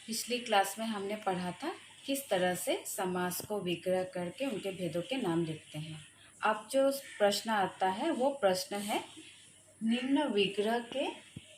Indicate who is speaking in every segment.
Speaker 1: पिछली क्लास में हमने पढ़ा था किस तरह से समास को विग्रह करके उनके भेदों के नाम लिखते हैं। अब जो प्रश्न आता है वो प्रश्न है, निम्न विग्रह के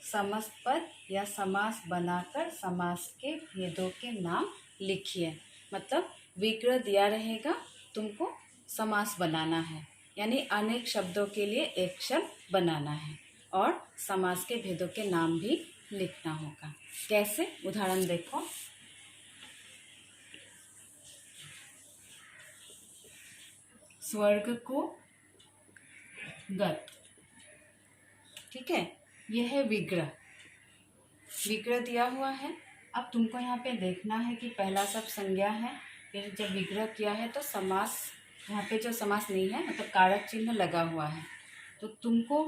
Speaker 1: समस्त पद या समास बनाकर समास के भेदों के नाम लिखिए। मतलब विग्रह दिया रहेगा, तुमको समास बनाना है, यानी अनेक शब्दों के लिए एक शब्द बनाना है और समास के भेदों के नाम भी लिखना होगा। कैसे? उदाहरण देखो। स्वर्ग को गत, ठीक है, यह है विग्रह। विग्रह दिया हुआ है। अब तुमको यहाँ पे देखना है कि पहला शब्द संज्ञा है, फिर जब विग्रह किया है तो समास, यहाँ पे जो समास नहीं है मतलब कारक चिन्ह लगा हुआ है, तो तुमको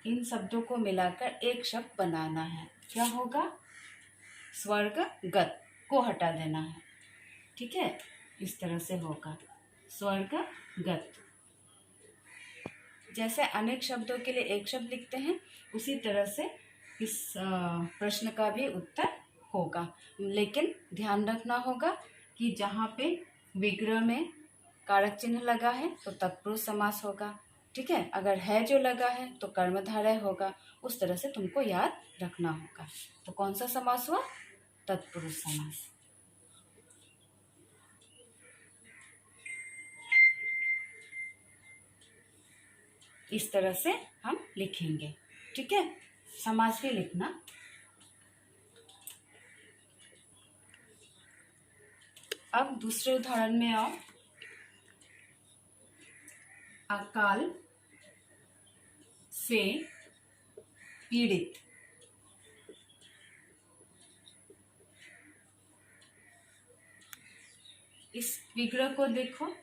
Speaker 1: इन शब्दों को मिलाकर एक शब्द बनाना है। क्या होगा? स्वर्ग गत को हटा देना है, ठीक है, इस तरह से होगा स्वर्ग गत। जैसे अनेक शब्दों के लिए एक शब्द लिखते हैं, उसी तरह से इस प्रश्न का भी उत्तर होगा। लेकिन ध्यान रखना होगा कि जहाँ पे विग्रह में कारक चिन्ह लगा है तो तत्पुरुष समास होगा, ठीक है। अगर है जो लगा है तो कर्मधारय होगा। उस तरह से तुमको याद रखना होगा। तो कौन सा समास हुआ? तत्पुरुष समास। इस तरह से हम लिखेंगे, ठीक है। समास भी लिखना। अब दूसरे उदाहरण में आओ। अकाल से पीड़ित। इस विग्रह को देखो,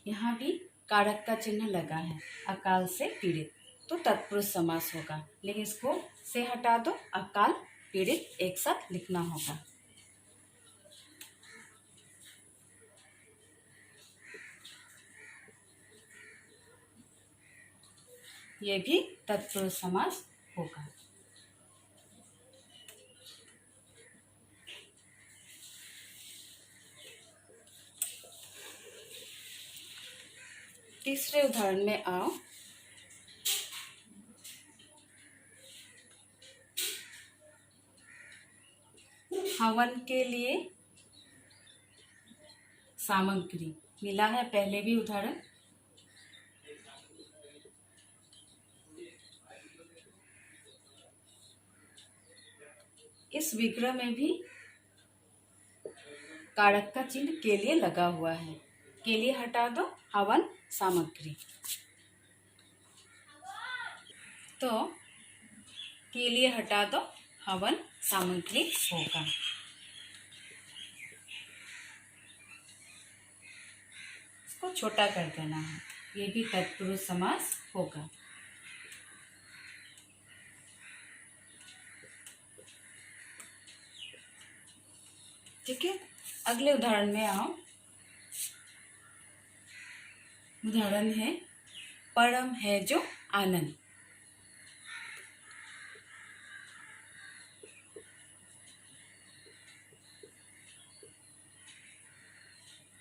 Speaker 1: यहाँ भी कारक का चिन्ह लगा है, अकाल से पीड़ित, तो तत्पुरुष समास होगा। लेकिन इसको से हटा दो, अकाल पीड़ित एक साथ लिखना होगा। ये भी तत्पुरुष समास होगा। तीसरे उदाहरण में आओ। हवन के लिए सामग्री मिला है, पहले भी उदाहरण। इस विग्रह में भी कारक का चिन्ह के लिए लगा हुआ है। के लिए हटा दो, हवन सामग्री, तो के लिए हटा दो, हवन सामग्री होगा। इसको छोटा कर देना है, ये भी तत्पुरुष समास होगा। ठीक है, अगले उदाहरण में आओ। उदाहरण है, परम है जो आनंद।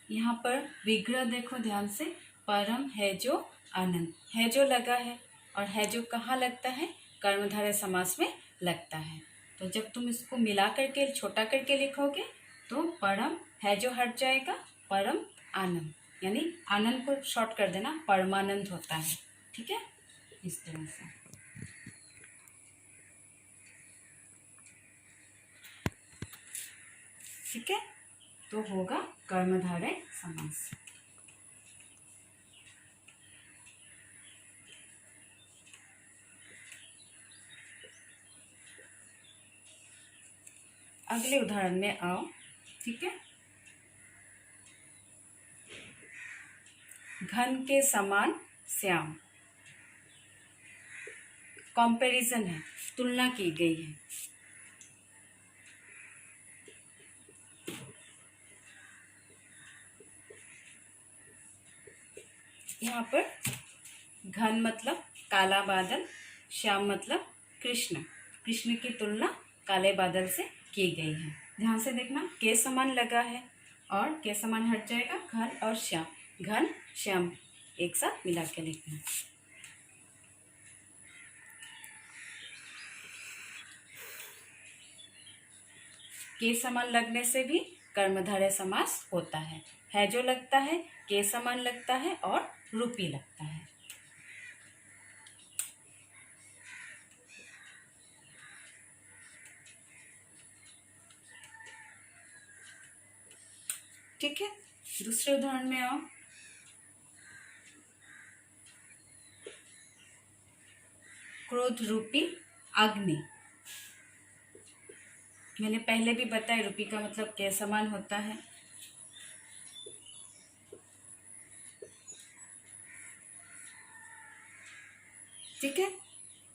Speaker 1: यहाँ पर विग्रह देखो ध्यान से, परम है जो आनंद, है जो लगा है, और है जो कहाँ लगता है? कर्मधारय समास में लगता है। तो जब तुम इसको मिला करके छोटा करके लिखोगे तो परम है जो हट जाएगा, परम आनंद, यानी आनंद को शॉर्ट कर देना, परमानंद होता है, ठीक है, इस तरह से। ठीक है, तो होगा कर्मधारय समास। अगले उदाहरण में आओ, ठीक है। घन के समान श्याम, कंपैरिजन है, तुलना की गई है। यहाँ पर घन मतलब काला बादल, श्याम मतलब कृष्ण, कृष्ण की तुलना काले बादल से की गई है। ध्यान से देखना, के समान लगा है और के समान हट जाएगा, घन और श्याम, घन श्याम एक साथ मिला के लिखना। के समान लगने से भी कर्मधारय समास होता है जो लगता है, के समान लगता है और रूपी लगता है। ठीक है, दूसरे उदाहरण में आओ। क्रोध रूपी अग्नि, मैंने पहले भी बताया रूपी का मतलब के समान होता है। ठीक है,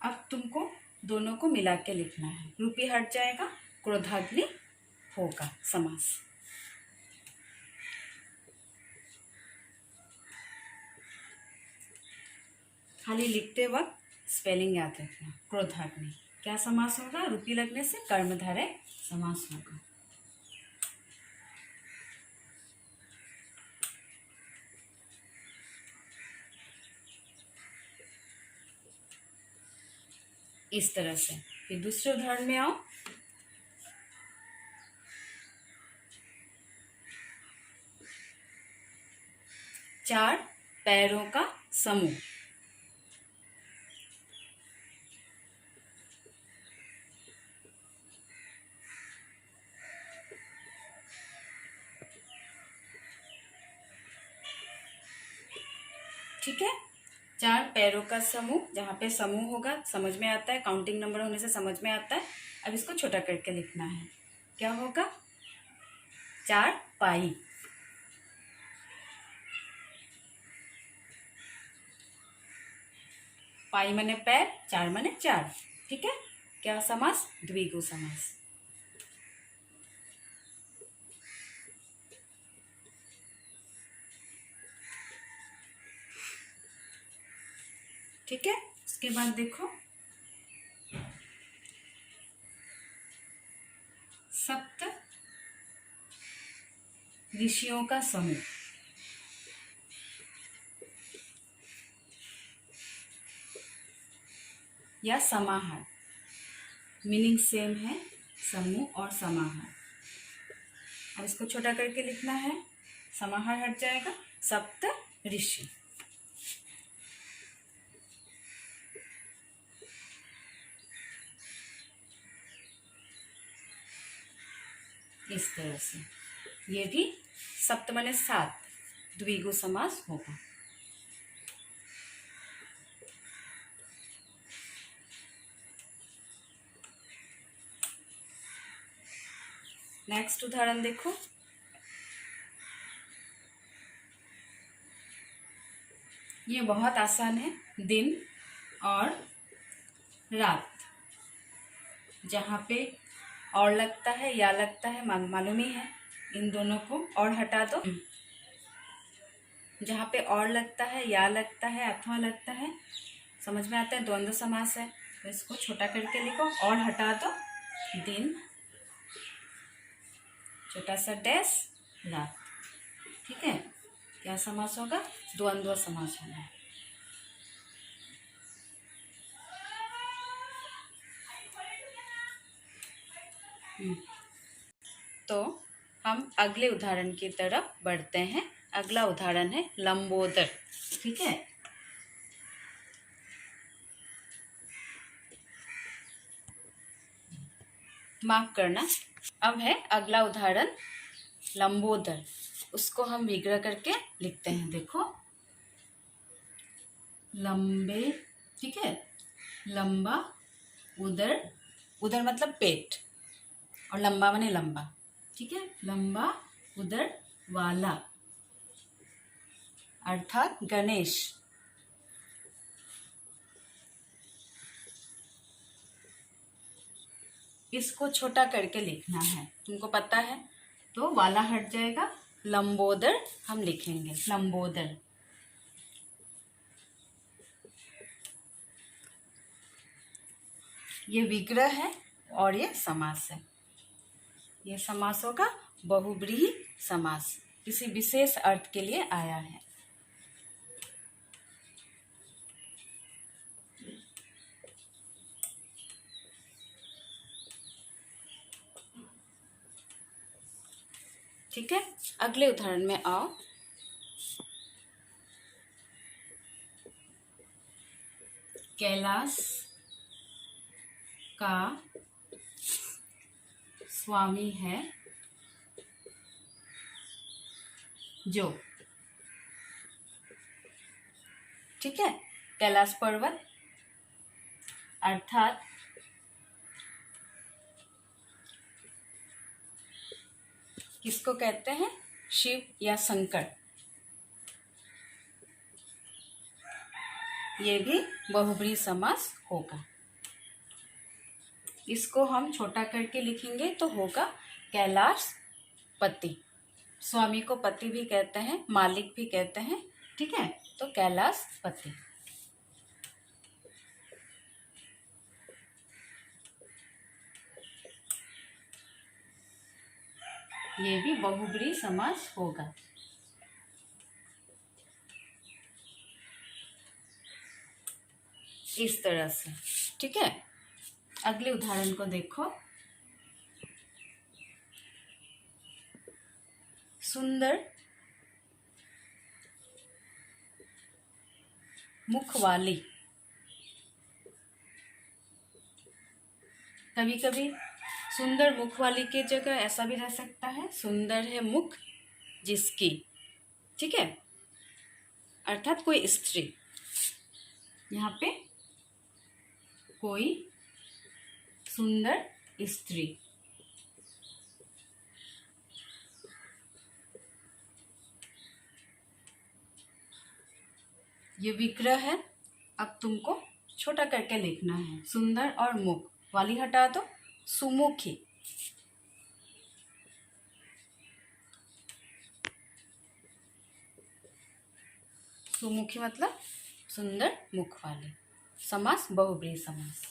Speaker 1: अब तुमको दोनों को मिला के लिखना है, रूपी हट जाएगा, क्रोधाग्नि होगा समास। खाली लिखते वक्त स्पेलिंग याद रखना। क्रोधाग्नि क्या समास होगा, रूपी लगने से कर्मधारय समास होगा। इस तरह से। फिर दूसरे उदाहरण में आओ। चार पैरों का समूह, ठीक है, चार पैरों का समूह, जहाँ पे समूह होगा समझ में आता है, काउंटिंग नंबर होने से समझ में आता है। अब इसको छोटा करके लिखना है, क्या होगा, चार पाई। पाई माने पैर, चार माने चार। ठीक है, क्या समास, द्विगु समास। ठीक है, उसके बाद देखो, सप्त ऋषियों का समूह, या समाहार, मीनिंग सेम है, समूह और समाहार। अब इसको छोटा करके लिखना है, समाहार हट जाएगा, सप्त ऋषि। इस तरह से ये भी सप्त माने सात, द्विगु समास होगा। नेक्स्ट उदाहरण देखो, ये बहुत आसान है, दिन और रात, जहाँ पे और लगता है या लगता है मालूम ही है, इन दोनों को और हटा दो। जहाँ पे और लगता है या लगता है अथवा लगता है, समझ में आता है, द्वंद्व समास है, तो इसको छोटा करके लिखो, और हटा दो, दिन, छोटा सा डैश, रात। ठीक है, क्या समास होगा, द्वंद्व समास होगा। तो हम अगले उदाहरण की तरफ बढ़ते हैं। अगला उदाहरण है लंबोदर। ठीक है, माफ करना, अब है अगला उदाहरण लंबोदर, उसको हम विग्रह करके लिखते हैं। देखो, लंबे, ठीक है, लंबा, उदर, उदर मतलब पेट, और लंबा माने लंबा। ठीक है, लंबा उदर वाला, अर्थात गणेश। इसको छोटा करके लिखना है, तुमको पता है, तो वाला हट जाएगा, लंबोदर हम लिखेंगे, लंबोदर। ये विग्रह है और ये समास है। ये समास होगा बहुब्रीहि समास, किसी विशेष अर्थ के लिए आया है। ठीक है, अगले उदाहरण में आओ। कैलाश का स्वामी है जो, ठीक है, कैलाश पर्वत अर्थात किसको कहते हैं? शिव या शंकर। ये भी बहुब्रीहि समास होगा। इसको हम छोटा करके लिखेंगे तो होगा कैलाश पति। स्वामी को पति भी कहते हैं, मालिक भी कहते हैं, ठीक है, तो कैलाश पति। ये भी बहुब्रीहि समास होगा। इस तरह से, ठीक है। अगले उदाहरण को देखो। सुंदर मुख वाली, कभी कभी सुंदर मुख वाली की जगह ऐसा भी रह सकता है, सुंदर है मुख जिसकी, ठीक है, अर्थात कोई स्त्री। यहाँ पे कोई सुंदर स्त्री। ये विग्रह है। अब तुमको छोटा करके लिखना है। सुंदर और मुख वाली हटा दो, सुमुखी। सुमुखी मतलब सुंदर मुख वाली। समास बहुब्रीहि समास।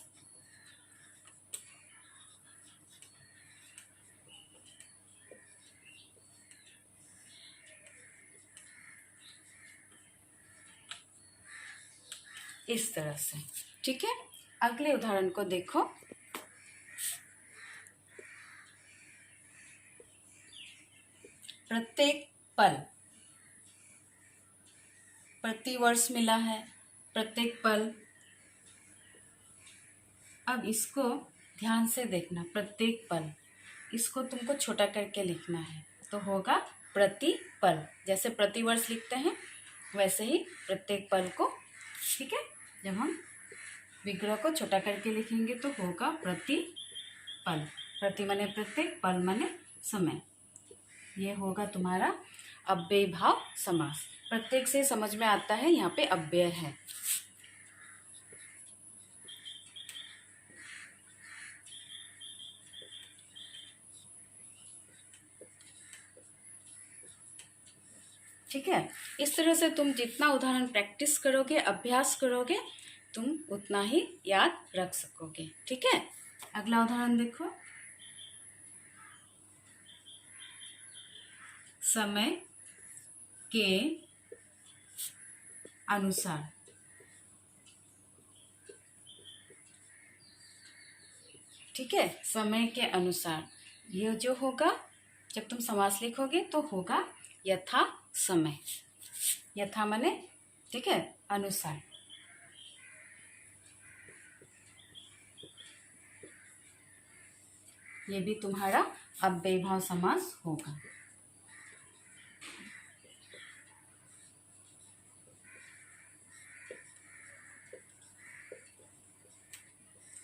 Speaker 1: इस तरह से, ठीक है। अगले उदाहरण को देखो। प्रत्येक पल, प्रतिवर्ष मिला है, प्रत्येक पल। अब इसको ध्यान से देखना, प्रत्येक पल, इसको तुमको छोटा करके लिखना है तो होगा प्रति पल। जैसे प्रतिवर्ष लिखते हैं वैसे ही प्रत्येक पल को, ठीक है। जब हम विग्रह को छोटा करके लिखेंगे तो होगा प्रति पल। प्रति माने प्रत्येक, पल माने समय। ये होगा तुम्हारा अव्ययी भाव समास। प्रत्येक से समझ में आता है यहाँ पे अव्यय है। ठीक है। इस तरह से तुम जितना उदाहरण प्रैक्टिस करोगे, अभ्यास करोगे, तुम उतना ही याद रख सकोगे। ठीक है। अगला उदाहरण देखो। समय के अनुसार, ठीक है, समय के अनुसार। ये जो होगा, जब तुम समास लिखोगे तो होगा यथा समय। यथा माने, ठीक है, अनुसार। ये भी तुम्हारा अव्ययी भाव समास होगा।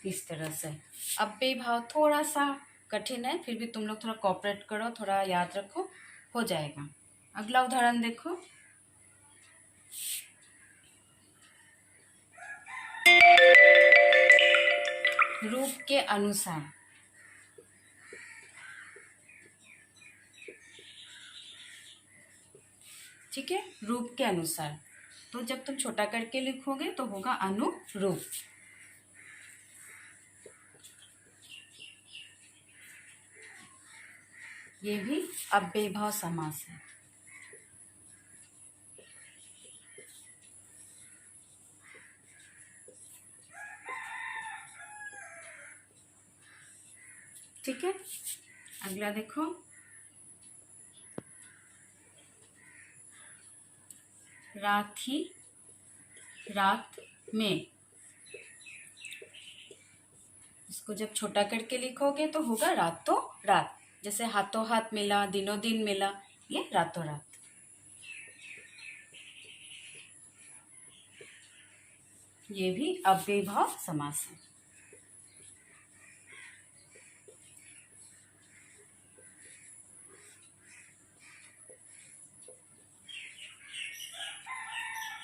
Speaker 1: इस तरह से अव्ययी भाव थोड़ा सा कठिन है, फिर भी तुम लोग थोड़ा कोऑपरेट करो, थोड़ा याद रखो, हो जाएगा। अगला उदाहरण देखो। रूप के अनुसार, ठीक है, रूप के अनुसार। तो जब तुम छोटा करके लिखोगे तो होगा अनुरूप। ये भी अव्ययीभाव समास है। ठीक है, अगला देखो, रात ही रात में। इसको जब छोटा करके लिखोगे तो होगा रातों रात। जैसे हाथों हाथ मिला, दिनों दिन मिला, ये रातों रात। ये भी अव्ययीभाव समास है।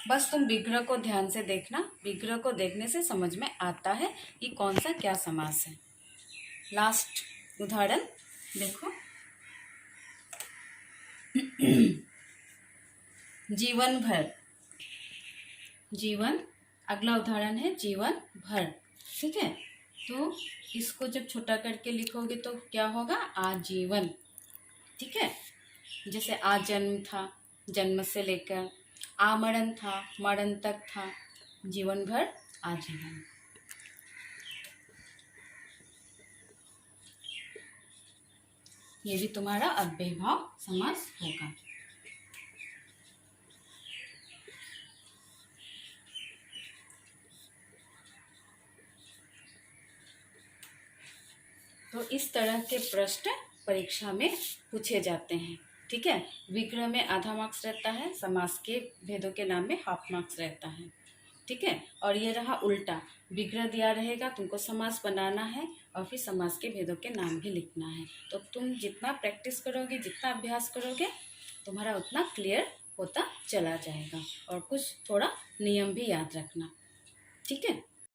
Speaker 1: बस तुम विग्रह को ध्यान से देखना, विग्रह को देखने से समझ में आता है कि कौन सा क्या समास है। लास्ट उदाहरण देखो, जीवन भर। जीवन, अगला उदाहरण है जीवन भर। ठीक है, तो इसको जब छोटा करके लिखोगे तो क्या होगा, आजीवन। ठीक है, जैसे आज जन्म था, जन्म से लेकर, आमरण था, मरण तक था, जीवन भर, आजीवन। ये भी तुम्हारा अव्ययीभाव समास होगा। तो इस तरह के प्रश्न परीक्षा में पूछे जाते हैं। ठीक है, विग्रह में आधा मार्क्स रहता है, समास के भेदों के नाम में हाफ मार्क्स रहता है। ठीक है, और ये रहा उल्टा, विग्रह दिया रहेगा, तुमको समास बनाना है और फिर समास के भेदों के नाम भी लिखना है। तो तुम जितना प्रैक्टिस करोगे, जितना अभ्यास करोगे, तुम्हारा उतना क्लियर होता चला जाएगा। और कुछ थोड़ा नियम भी याद रखना। ठीक है।